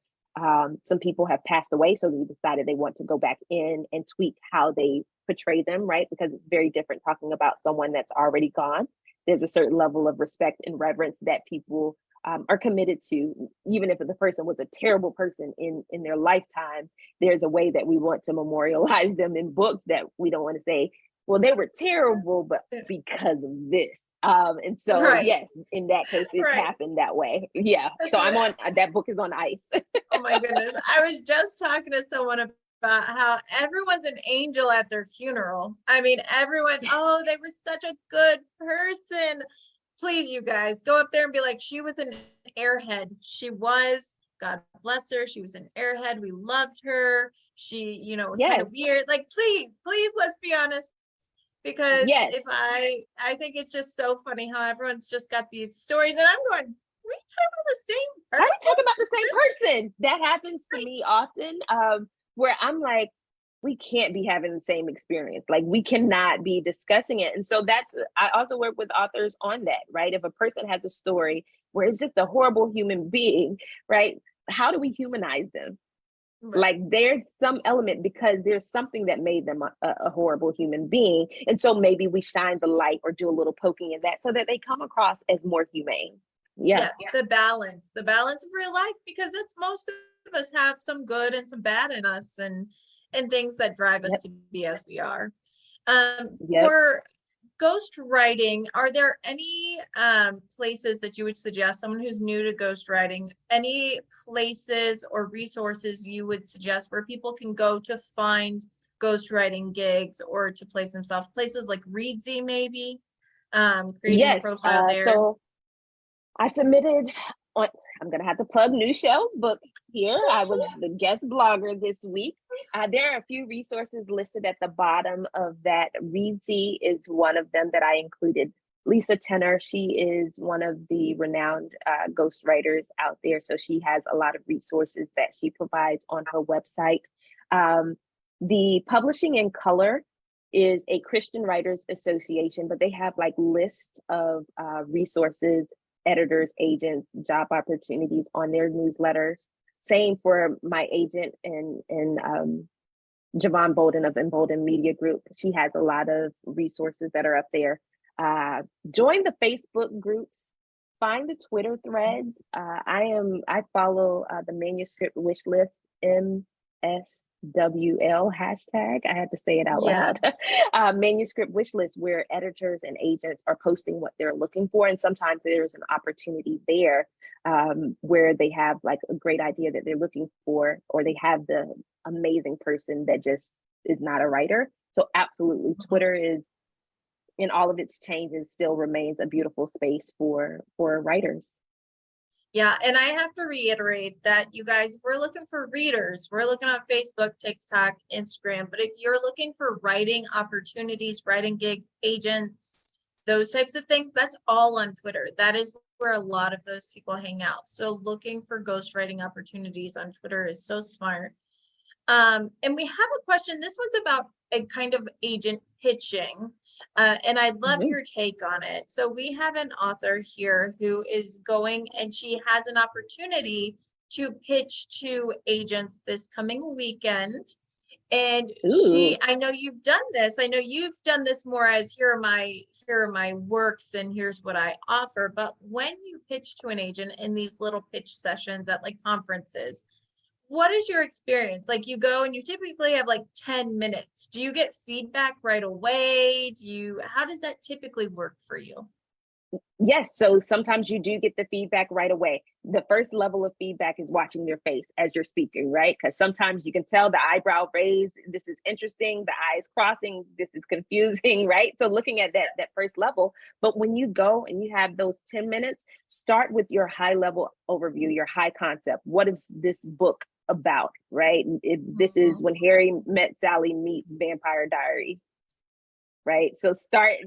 Some people have passed away, so they decided they want to go back in and tweak how they portray them, right? Because it's very different talking about someone that's already gone. There's a certain level of respect and reverence that people are committed to. Even if the person was a terrible person in their lifetime, there's a way that we want to memorialize them in books, that we don't want to say, well, they were terrible, but because of this. And so, right. Yes, in that case, it's right. Happened that way. Yeah. That's so right. That book is on ice. Oh my goodness. I was just talking to someone about how everyone's an angel at their funeral. I mean, everyone, oh, they were such a good person. Please, you guys, go up there and be like, she was an airhead. She was, God bless her. She was an airhead. We loved her. She, was yes. kind of weird. Like, please, let's be honest. Because yes. if I think it's just so funny how everyone's just got these stories, and I'm going, are we talking about the same person? Are we talking about the same person? That happens to me often, where I'm like, we can't be having the same experience. Like, we cannot be discussing it. And so I also work with authors on that, right? If a person has a story where it's just a horrible human being, right? How do we humanize them? Right. Like, there's some element, because there's something that made them a horrible human being. And so maybe we shine the light or do a little poking in that so that they come across as more humane. Yeah. The balance of real life, because it's most of us have some good and some bad in us, and things that drive us to be as we are. For ghostwriting, are there any places that you would suggest, someone who's new to ghostwriting, any places or resources you would suggest where people can go to find ghostwriting gigs or to place themselves? Places like Reedsy, maybe, creating a profile there. So I submitted on, I'm going to have to plug New Shelves Books here. I was the guest blogger this week. There are a few resources listed at the bottom of that. Reedsy is one of them that I included. Lisa Tenner, she is one of the renowned ghostwriters out there. So she has a lot of resources that she provides on her website. The Publishing in Color is a Christian Writers Association, but they have like lists of resources, editors, agents, job opportunities on their newsletters. Same for my agent and Javon Bolden of Embolden Media Group. She has a lot of resources that are up there. Join the Facebook groups, find the Twitter threads. I follow the Manuscript Wish List, MS WL hashtag. I had to say it out loud. Yes. Manuscript wish list, where editors and agents are posting what they're looking for. And sometimes there's an opportunity there where they have like a great idea that they're looking for, or they have the amazing person that just is not a writer. So absolutely, Twitter is, in all of its changes, still remains a beautiful space for writers. Yeah, and I have to reiterate that you guys, we're looking for readers. We're looking on Facebook, TikTok, Instagram. But if you're looking for writing opportunities, writing gigs, agents, those types of things, that's all on Twitter. That is where a lot of those people hang out. So looking for ghostwriting opportunities on Twitter is so smart. And we have a question. This one's about a kind of agent pitching, and I'd love your take on it. So we have an author here who is going, and she has an opportunity to pitch to agents this coming weekend. And I know you've done this. I know you've done this more as here are my works and here's what I offer. But when you pitch to an agent in these little pitch sessions at like conferences, what is your experience? Like, you go and you typically have like 10 minutes. Do you get feedback right away? How does that typically work for you? Yes, so sometimes you do get the feedback right away. The first level of feedback is watching your face as you're speaking, right? Because sometimes you can tell the eyebrow raised, this is interesting, the eyes crossing, this is confusing, right? So looking at that first level, but when you go and you have those 10 minutes, start with your high level overview, your high concept. What is this book about, right? This is When Harry Met Sally meets Vampire Diaries, right? So start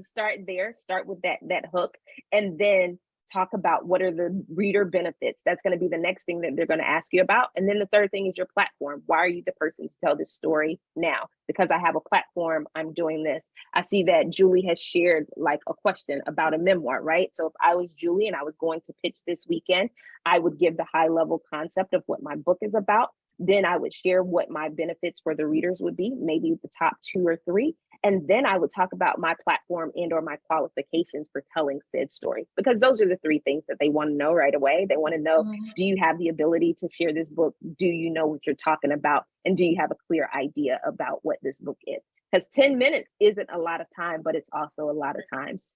there, start with that hook, and then talk about what are the reader benefits. That's going to be the next thing that they're going to ask you about. And then the third thing is your platform. Why are you the person to tell this story now? Because I have a platform, I'm doing this. I see that Julie has shared like a question about a memoir, right? So if I was Julie and I was going to pitch this weekend, I would give the high level concept of what my book is about. Then I would share what my benefits for the readers would be, maybe the top 2 or 3. And then I would talk about my platform and or my qualifications for telling said story, because those are the 3 things that they want to know right away. They want to know, do you have the ability to share this book? Do you know what you're talking about? And do you have a clear idea about what this book is? Because 10 minutes isn't a lot of time, but it's also a lot of times,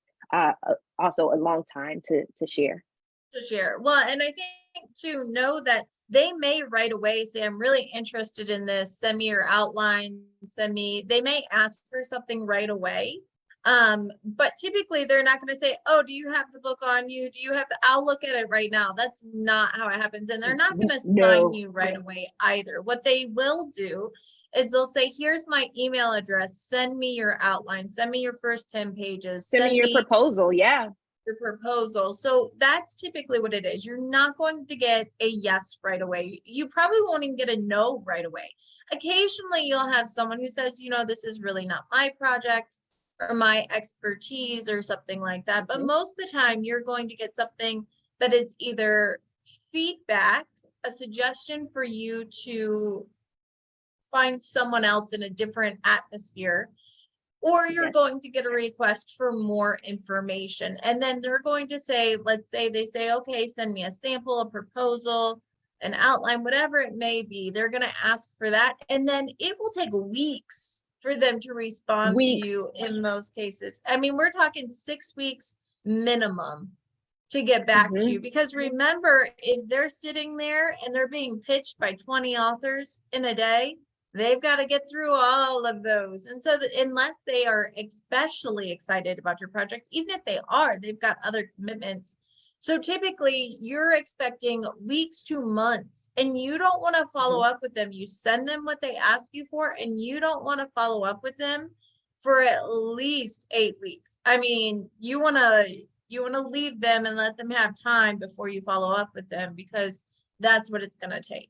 also a long time to share. Well, and I think to know that they may right away say, I'm really interested in this, send me your outline, they may ask for something right away. But typically they're not going to say, oh, do you have the book on you? I'll look at it right now. That's not how it happens. And they're not going to sign you right away either. What they will do is they'll say, here's my email address. Send me your outline. Send me your first 10 pages. Send me your proposal. Yeah. Your proposal. So that's typically what it is. You're not going to get a yes right away. You probably won't even get a no right away. Occasionally you'll have someone who says, this is really not my project or my expertise or something like that. But most of the time you're going to get something that is either feedback, a suggestion for you to find someone else in a different atmosphere, or you're going to get a request for more information. And then they're going to say, let's say they say, okay, send me a sample, a proposal, an outline, whatever it may be. They're going to ask for that. And then it will take weeks for them to respond to you in most cases. I mean, we're talking 6 weeks minimum to get back to you. Because remember, if they're sitting there and they're being pitched by 20 authors in a day, they've got to get through all of those. And so unless they are especially excited about your project, even if they are, they've got other commitments. So typically you're expecting weeks to months, and you don't want to follow up with them. You send them what they ask you for, and you don't want to follow up with them for at least 8 weeks. I mean, you want to leave them and let them have time before you follow up with them, because that's what it's going to take.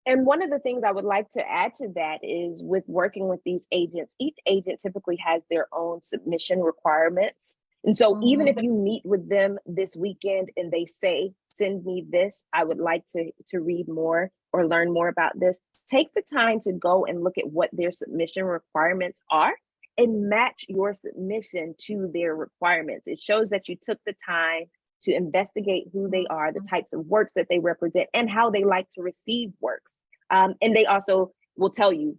And one of the things I would like to add to that is, with working with these agents, each agent typically has their own submission requirements. And so even if you meet with them this weekend and they say, send me this, I would like to read more or learn more about this, take the time to go and look at what their submission requirements are and match your submission to their requirements. It shows that you took the time to investigate who they are, the types of works that they represent, and how they like to receive works. And they also will tell you,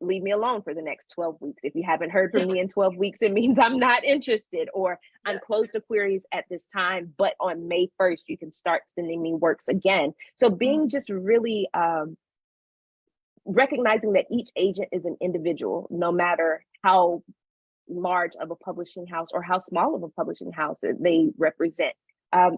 leave me alone for the next 12 weeks. If you haven't heard from me in 12 weeks, it means I'm not interested, or I'm closed to queries at this time, but on May 1st, you can start sending me works again. So being just really recognizing that each agent is an individual, no matter how large of a publishing house or how small of a publishing house that they represent.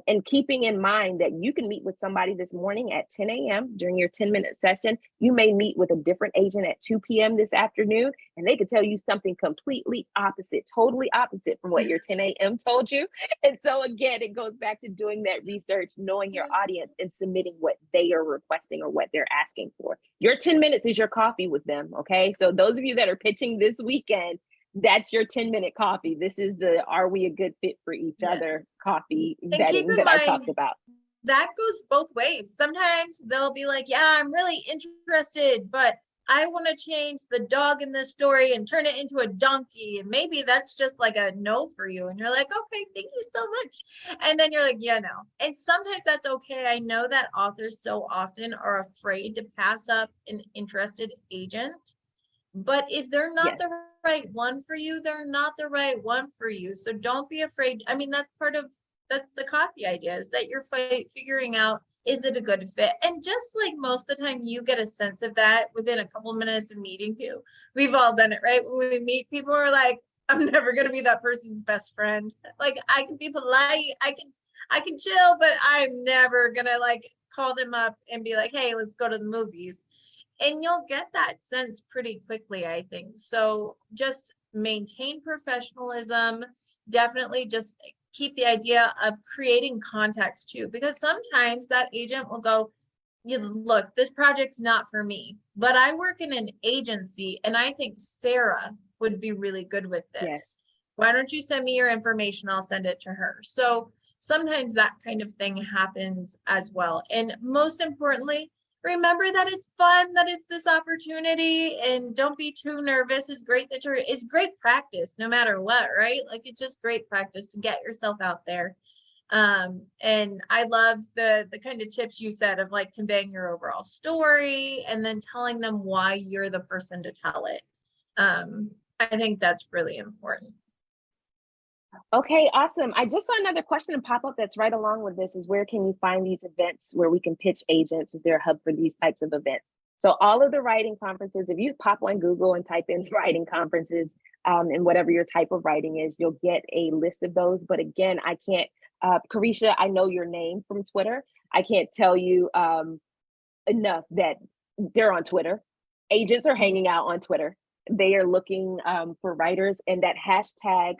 And keeping in mind that you can meet with somebody this morning at 10 a.m. during your 10-minute session. You may meet with a different agent at 2 p.m. this afternoon, and they could tell you something completely opposite, totally opposite from what your 10 a.m. told you. And so again, it goes back to doing that research, knowing your audience, and submitting what they are requesting or what they're asking for. Your 10 minutes is your coffee with them, okay? So those of you that are pitching this weekend, that's your 10-minute coffee. This is the are we a good fit for each other coffee vetting that I talked about. That goes both ways. Sometimes they'll be like, yeah, I'm really interested, but I want to change the dog in this story and turn it into a donkey. And maybe that's just like a no for you. And you're like, okay, thank you so much. And then you're like, yeah, no. And sometimes that's okay. I know that authors so often are afraid to pass up an interested agent. But if they're not the right one for you, they're not the right one for you. So don't be afraid. I mean, that's the coffee idea, is that you're figuring out, is it a good fit? And just like most of the time, you get a sense of that within a couple minutes of meeting you. We've all done it, right? When we meet, people are like, I'm never going to be that person's best friend. Like, I can be polite, I can chill, but I'm never going to like call them up and be like, hey, let's go to the movies. And you'll get that sense pretty quickly, I think. So just maintain professionalism. Definitely just keep the idea of creating contacts too, because sometimes that agent will go, look, this project's not for me, but I work in an agency and I think Sarah would be really good with this. Yes. Why don't you send me your information? I'll send it to her. So sometimes that kind of thing happens as well. And most importantly, remember that it's fun, that it's this opportunity, and don't be too nervous. It's great that it's great practice no matter what, right? Like, it's just great practice to get yourself out there. And I love the kind of tips you said of like conveying your overall story and then telling them why you're the person to tell it. I think that's really important. Okay, awesome. I just saw another question pop up that's right along with this, is where can you find these events where we can pitch agents? Is there a hub for these types of events? So all of the writing conferences, if you pop on Google and type in writing conferences, and whatever your type of writing is, you'll get a list of those. But again, I can't, Carisha, I know your name from Twitter. I can't tell you enough that they're on Twitter. Agents are hanging out on Twitter. They are looking for writers, and that hashtag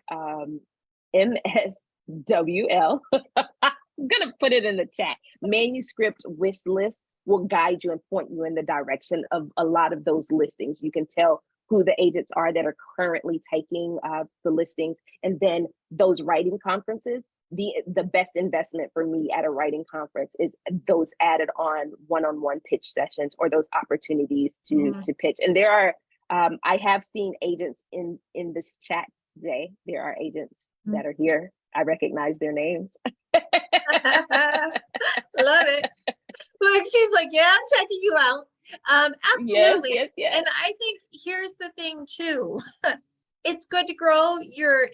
MSWL, I'm gonna put it in the chat, manuscript wish list, will guide you and point you in the direction of a lot of those listings. You can tell who the agents are that are currently taking the listings. And then those writing conferences, the best investment for me at a writing conference is those added on one-on-one pitch sessions, or those opportunities to pitch. And there are, I have seen agents in this chat today. There are agents that are here. I recognize their names. Love it. Like, she's like, yeah, I'm checking you out. Absolutely. Yes. And I think here's the thing too. It's good to grow your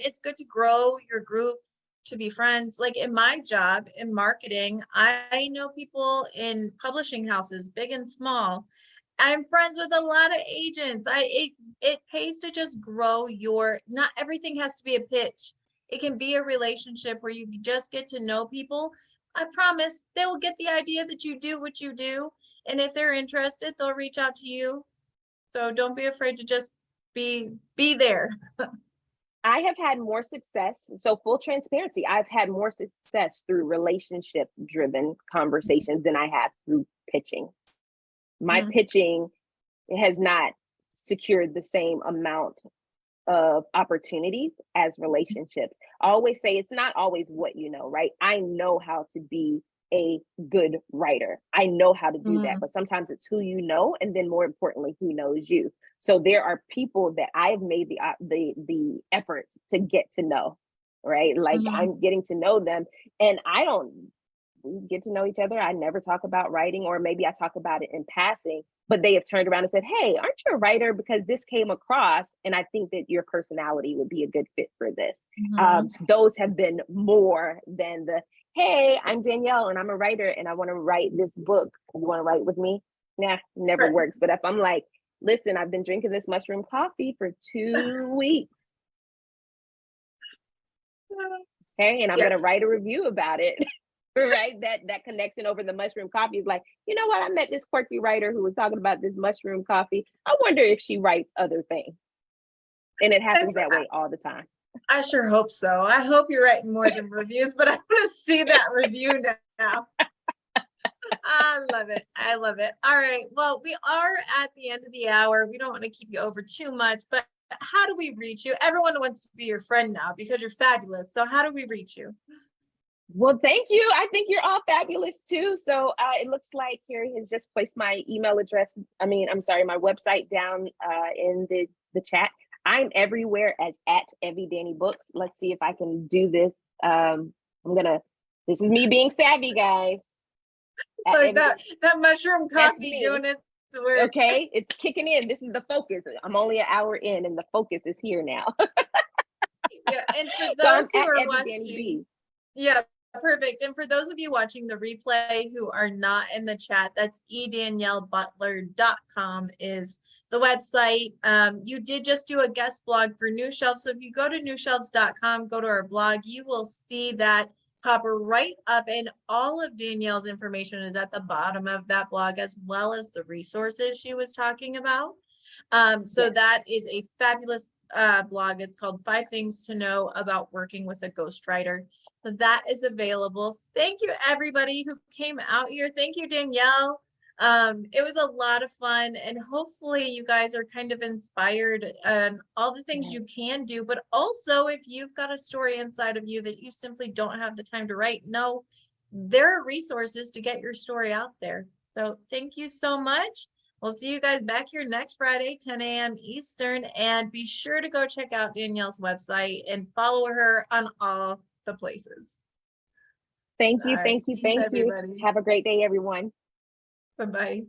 group, to be friends. Like in my job in marketing, I know people in publishing houses, big and small. I'm friends with a lot of agents. It pays to just grow not everything has to be a pitch. It can be a relationship where you just get to know people. I promise they will get the idea that you do what you do. And if they're interested, they'll reach out to you. So don't be afraid to just be there. I have had more success. So full transparency, I've had more success through relationship driven conversations than I have through pitching. My pitching has not secured the same amount of opportunities as relationships. I always say it's not always what you know, right? I know how to be a good writer. I know how to do that, but sometimes it's who you know, and then more importantly, who knows you. So there are people that I've made the effort to get to know, right? Like I'm getting to know them, and I don't we get to know each other. I never talk about writing, or maybe I talk about it in passing, but they have turned around and said, hey, aren't you a writer? Because this came across, and I think that your personality would be a good fit for this. Those have been more than the, hey, I'm Danielle and I'm a writer and I want to write this book. You want to write with me? Nah, never Right. works. But if I'm like, listen, I've been drinking this mushroom coffee for 2 weeks. Okay, and I'm going to write a review about it. Right, that connection over the mushroom coffee is like, you know what, I met this quirky writer who was talking about this mushroom coffee. I wonder if she writes other things. And it happens that way all the time. I sure hope so. I hope you're writing more than reviews, but I want to see that review now. I love it. I love it. All right, well, we are at the end of the hour. We don't want to keep you over too much, but how do we reach you? Everyone wants to be your friend now because you're fabulous. So how do we reach you? Well, thank you. I think you're all fabulous too. So it looks like Keri has just placed my email address. I'm sorry, my website down in the chat. I'm everywhere as at Evie Danny Books. Let's see if I can do this. This is me being savvy, guys. Like that mushroom coffee doing it. Okay, it's kicking in. This is the focus. I'm only an hour in and the focus is here now. Yeah, and for those who are watching, yeah, perfect. And for those of you watching the replay who are not in the chat, that's edaniellebutler.com is the website. You did just do a guest blog for New Shelves. So if you go to newshelves.com, go to our blog, you will see that pop right up, and all of Danielle's information is at the bottom of that blog, as well as the resources she was talking about. So that is a fabulous blog. It's called 5 Things to Know About Working with a Ghostwriter. So that is available. Thank you, everybody who came out here. Thank you, Danielle. It was a lot of fun, and hopefully you guys are kind of inspired on all the things you can do, but also if you've got a story inside of you that you simply don't have the time to write, no, there are resources to get your story out there. So thank you so much. We'll see you guys back here next Friday, 10 a.m. Eastern, and be sure to go check out Danielle's website and follow her on all the places. Thank you, thank you, thank you. Everybody. Have a great day, everyone. Bye-bye.